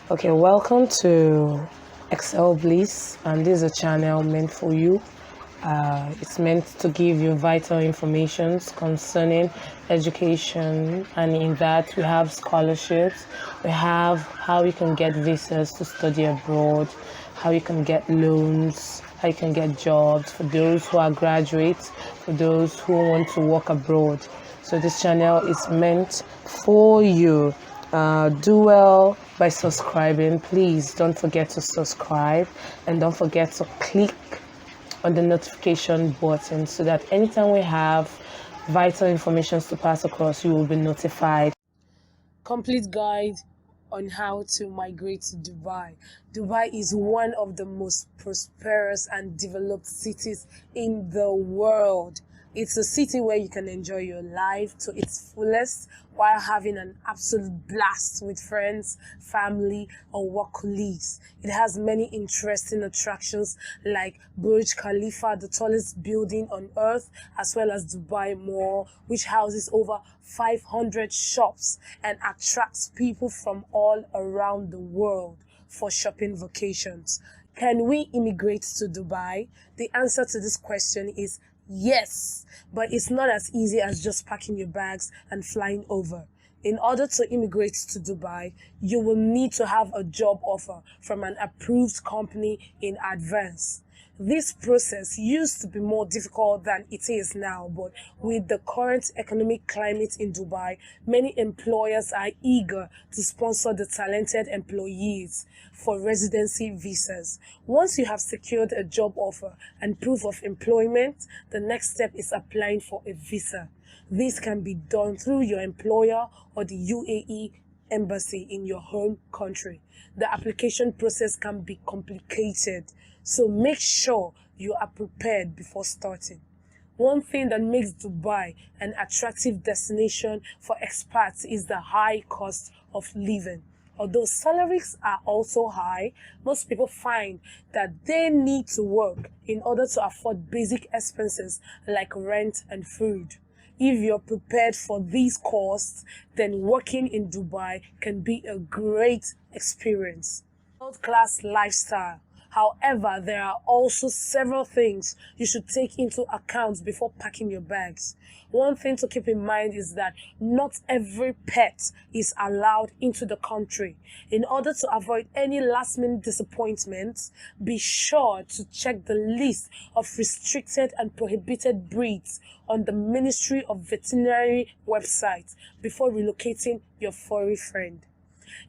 Okay, welcome to Excel Bliss, and this is a channel meant for you. It's meant to give you vital information concerning education, and in that we have scholarships, we have how you can get visas to study abroad, how you can get loans, how you can get jobs for those who are graduates, for those who want to work abroad. So this channel is meant for you. Do well by subscribing. Please don't forget to subscribe, and don't forget to click on the notification button so that anytime we have vital information to pass across, you will be notified. Complete guide on how to migrate to Dubai. Dubai is one of the most prosperous and developed cities in the world. It's a city where you can enjoy your life to its fullest while having an absolute blast with friends, family, or work colleagues. It has many interesting attractions like Burj Khalifa, the tallest building on earth, as well as Dubai Mall, which houses over 500 shops and attracts people from all around the world for shopping vacations. Can we immigrate to Dubai? The answer to this question is yes, but it's not as easy as just packing your bags and flying over. In order to immigrate to Dubai, you will need to have a job offer from an approved company in advance. This process used to be more difficult than it is now, but with the current economic climate in Dubai, many employers are eager to sponsor the talented employees for residency visas. Once you have secured a job offer and proof of employment, the next step is applying for a visa. This can be done through your employer or the UAE embassy in your home country. The application process can be complicated, so make sure you are prepared before starting. One thing that makes Dubai an attractive destination for expats is the high cost of living. Although salaries are also high, most people find that they need to work in order to afford basic expenses like rent and food. If you're prepared for these costs, then working in Dubai can be a great experience. World-class lifestyle. However, there are also several things you should take into account before packing your bags. One thing to keep in mind is that not every pet is allowed into the country. In order to avoid any last-minute disappointments, be sure to check the list of restricted and prohibited breeds on the Ministry of Veterinary website before relocating your furry friend.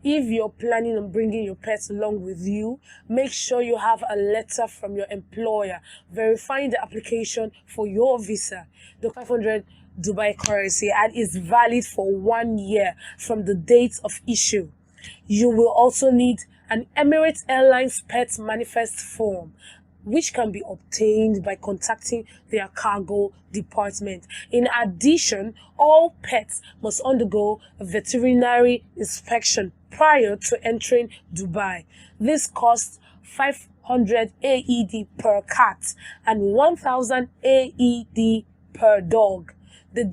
If you're planning on bringing your pets along with you, make sure you have a letter from your employer verifying the application for your visa, the 500 Dubai currency, and is valid for 1 year from the date of issue. You will also need an Emirates Airlines Pet Manifest form, which can be obtained by contacting their cargo department. In addition, all pets must undergo a veterinary inspection prior to entering Dubai. This costs 500 AED per cat and 1,000 AED per dog. The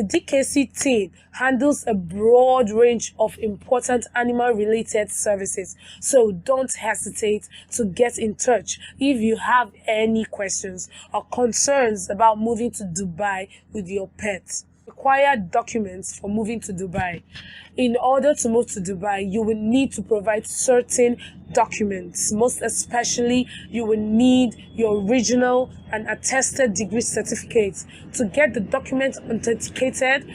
DKC team handles a broad range of important animal-related services, so don't hesitate to get in touch if you have any questions or concerns about moving to Dubai with your pet. Required documents for moving to Dubai. In order to move to Dubai, you will need to provide certain documents. Most especially, you will need your original and attested degree certificates. To get the document authenticated,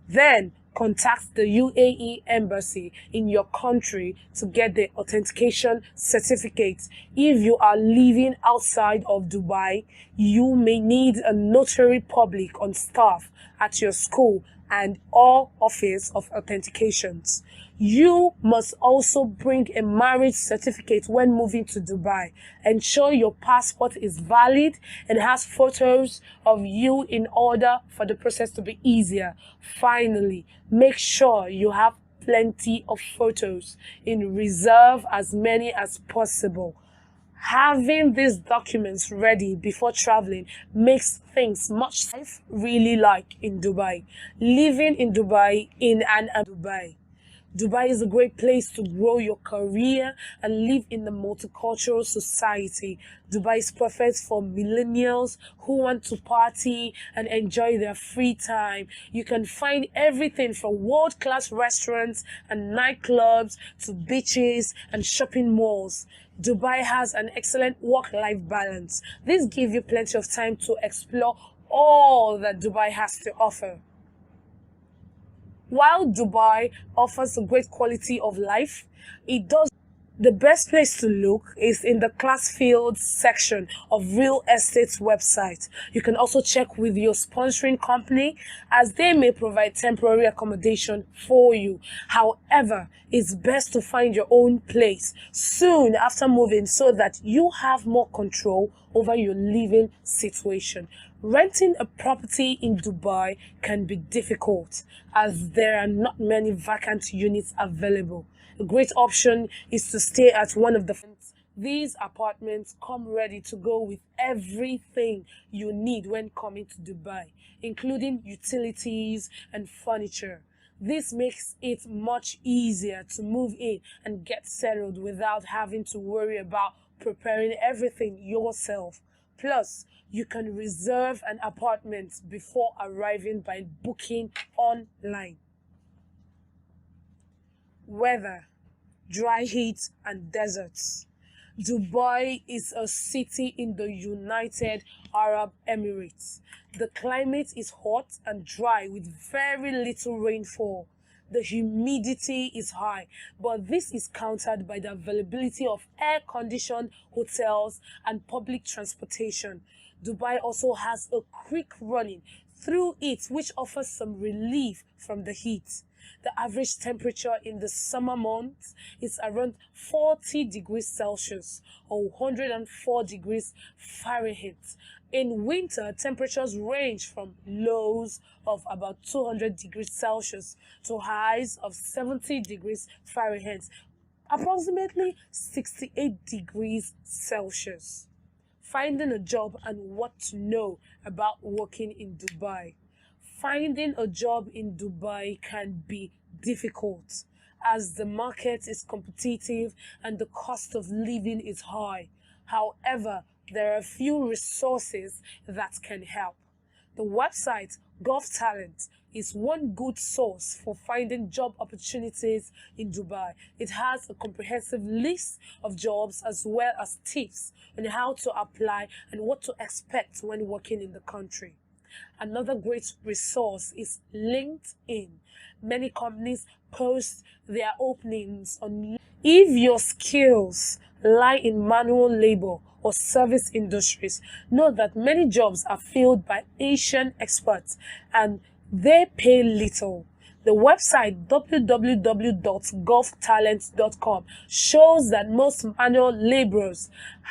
then contact the UAE embassy in your country to get the authentication certificate. If you are living outside of Dubai, you may need a notary public on staff at your school and or office of authentications. You must also bring a marriage certificate when moving to Dubai. Ensure your passport is valid and has photos of you in order for the process to be easier. Finally, make sure you have plenty of photos in reserve, as many as possible. Having these documents ready before traveling makes things much really like in Dubai. Living in Dubai, in and out of Dubai. Dubai is a great place to grow your career and live in the multicultural society. Dubai is perfect for millennials who want to party and enjoy their free time. You can find everything from world-class restaurants and nightclubs to beaches and shopping malls. Dubai has an excellent work-life balance. This gives you plenty of time to explore all that Dubai has to offer. While Dubai offers a great quality of life, it does. The best place to look is in the class fields section of real estate's website. You can also check with your sponsoring company as they may provide temporary accommodation for you. However, it's best to find your own place soon after moving so that you have more control over your living situation. Renting a property in Dubai can be difficult as there are not many vacant units available. A great option is to stay at one of the. These apartments come ready to go with everything you need when coming to Dubai, including utilities and furniture. This makes it much easier to move in and get settled without having to worry about preparing everything yourself. Plus, you can reserve an apartment before arriving by booking online. Weather, dry heat and deserts. Dubai is a city in the United Arab Emirates. The climate is hot and dry with very little rainfall. The humidity is high, but this is countered by the availability of air-conditioned hotels and public transportation. Dubai also has a creek running through it which offers some relief from the heat. The average temperature in the summer months is around 40 degrees Celsius or 104 degrees Fahrenheit. In winter, temperatures range from lows of about 200 degrees Celsius to highs of 70 degrees Fahrenheit, approximately 68 degrees Celsius. Finding a job and what to know about working in Dubai. Finding a job in Dubai can be difficult as the market is competitive and the cost of living is high. However, there are a few resources that can help. The website Gulf Talent is one good source for finding job opportunities in Dubai. It has a comprehensive list of jobs as well as tips on how to apply and what to expect when working in the country. Another great resource is LinkedIn. Many companies post their openings on. If your skills lie in manual labor or service industries, know that many jobs are filled by Asian experts and they pay little. The website www.gulftalent.com shows that most manual laborers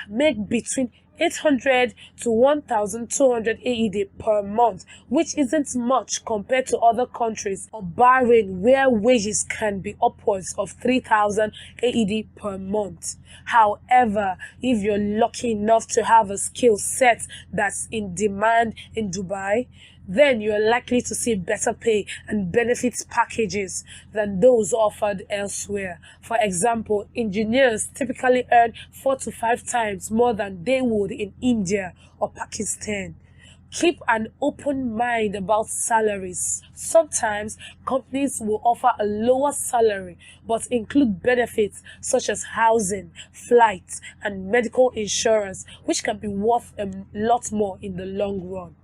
make between 800 to 1,200 AED per month, which isn't much compared to other countries, or Bahrain, where wages can be upwards of 3,000 AED per month. However, if you're lucky enough to have a skill set that's in demand in Dubai, then you're likely to see better pay and benefits packages than those offered elsewhere. For example, engineers typically earn 4 to 5 times more than they would in India or Pakistan. Keep an open mind about salaries. Sometimes companies will offer a lower salary but include benefits such as housing, flights, and medical insurance, which can be worth a lot more in the long run.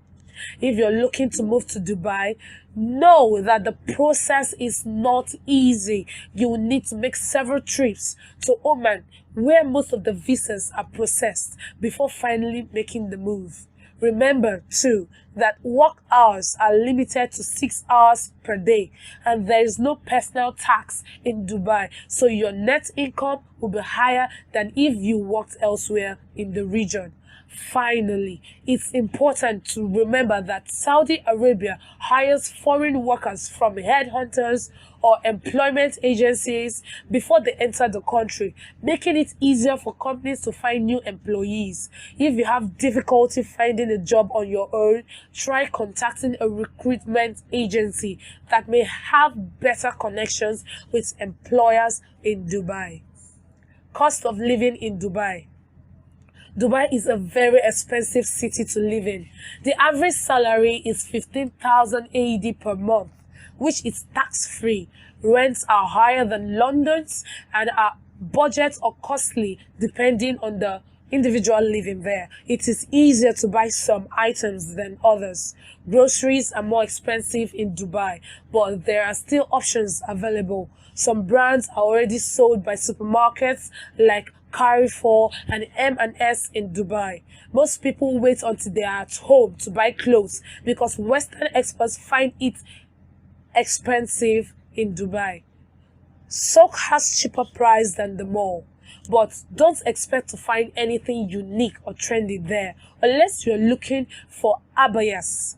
If you're looking to move to Dubai, know that the process is not easy. You will need to make several trips to Oman, where most of the visas are processed, before finally making the move. Remember, too, that work hours are limited to 6 hours per day, and there is no personal tax in Dubai, so your net income will be higher than if you worked elsewhere in the region. Finally, it's important to remember that Saudi Arabia hires foreign workers from headhunters or employment agencies before they enter the country, making it easier for companies to find new employees. If you have difficulty finding a job on your own, try contacting a recruitment agency that may have better connections with employers in Dubai. Cost of living in Dubai. Dubai is a very expensive city to live in. The average salary is 15,000 AED per month, which is tax-free. Rents are higher than London's and are budget or costly depending on the individual living there. It is easier to buy some items than others. Groceries are more expensive in Dubai, but there are still options available. Some brands are already sold by supermarkets like Carrefour and M&S in Dubai. Most people wait until they are at home to buy clothes because Western experts find it expensive in Dubai. Souk has cheaper price than the mall, but don't expect to find anything unique or trendy there unless you're looking for abayas.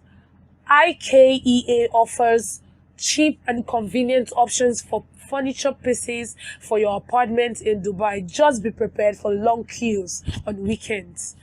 IKEA offers cheap and convenient options for furniture pieces for your apartment in Dubai. Just be prepared for long queues on weekends.